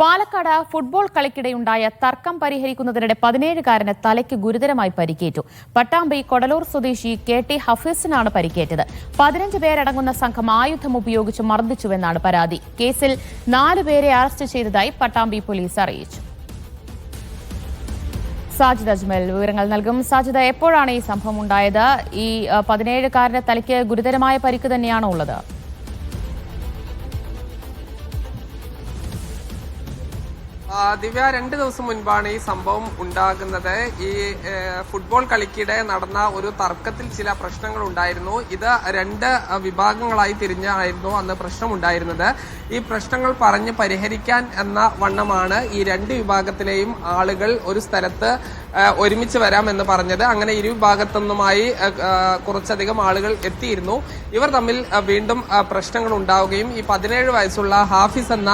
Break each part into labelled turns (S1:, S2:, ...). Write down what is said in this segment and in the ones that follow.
S1: Palakkad football കളിക്കിടെയുണ്ടായ തർക്കം പരിഹരിക്കുന്നതിനിടെ 17-കാരന് തലയ്ക്ക് ഗുരുതരമായി പരിക്കേറ്റു. പട്ടാമ്പി കൊടലൂർ സ്വദേശി KT ഹഫീസിനാണ് പരിക്കേറ്റത്. 15 പേരടങ്ങുന്ന സംഘം ആയുധം ഉപയോഗിച്ച് മർദ്ദിച്ചുവെന്നാണ് പരാതി. കേസിൽ 4 പേരെ അറസ്റ്റ് ചെയ്തതായി പട്ടാമ്പി പോലീസ് അറിയിച്ചു. സാജിദ് അജ്മൽ വിവരങ്ങൾ നൽകും. സാജിദ, എപ്പോഴാണ് ഈ സംഭവം ഉണ്ടായത്? ഈ 17-കാരന്റെ തലയ്ക്ക് ഗുരുതരമായ പരിക്ക് തന്നെയാണോ ഉള്ളത്?
S2: ദിവ്യ, 2 ദിവസം മുൻപാണ് ഈ സംഭവം ഉണ്ടാകുന്നത്. ഈ ഫുട്ബോൾ കളിക്കിടെ നടന്ന ഒരു തർക്കത്തിൽ ചില പ്രശ്നങ്ങൾ ഉണ്ടായിരുന്നു. ഇത് 2 വിഭാഗങ്ങളായി തിരിഞ്ഞായിരുന്നു അന്ന് പ്രശ്നം ഉണ്ടായിരുന്നത്. ഈ പ്രശ്നങ്ങൾ പറഞ്ഞ് പരിഹരിക്കാൻ എന്ന വണ്ണമാണ് ഈ 2 വിഭാഗത്തിലെയും ആളുകൾ ഒരു സ്ഥലത്ത് ഒരുമിച്ച് വരാമെന്ന് പറഞ്ഞത്. അങ്ങനെ ഇരു വിഭാഗത്തു നിന്നുമായി കുറച്ചധികം ആളുകൾ എത്തിയിരുന്നു. ഇവർ തമ്മിൽ വീണ്ടും പ്രശ്നങ്ങൾ ഉണ്ടാവുകയും ഈ 17 വയസ്സുള്ള ഹാഫിസ് എന്ന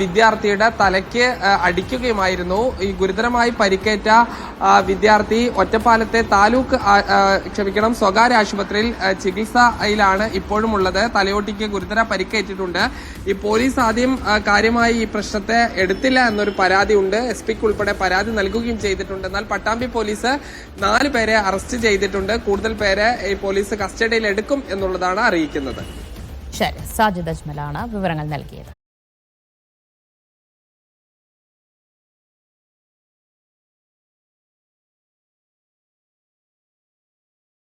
S2: വിദ്യാർത്ഥിയുടെ തലയ്ക്ക് അടിക്കുകയുമായിരുന്നു. ഈ ഗുരുതരമായി പരിക്കേറ്റ വിദ്യാർത്ഥി ഒറ്റപ്പാലത്തെ സ്വകാര്യ ആശുപത്രിയിൽ ചികിത്സയിലാണ് ഇപ്പോഴും ഉള്ളത്. തലയോട്ടിക്ക് ഗുരുതര പരിക്കേറ്റിട്ടുണ്ട്. ഈ പോലീസ് ആദ്യം കാര്യമായി ഈ പ്രശ്നത്തെ എടുത്തില്ല എന്നൊരു പരാതി ഉണ്ട്. SP ഉൾപ്പെടെ പരാതി നൽകുകയും ചെയ്തിട്ടുണ്ട്. എന്നാൽ പട്ടാമ്പി പോലീസ് 4 പേരെ അറസ്റ്റ് ചെയ്തിട്ടുണ്ട്. കൂടുതൽ പേരെ ഈ പോലീസ് കസ്റ്റഡിയിൽ എടുക്കും എന്നുള്ളതാണ് അറിയിക്കുന്നത്.
S1: ശരി, സാജിദ് അജ്മലാണ് വിവരങ്ങൾ നൽകിയത്.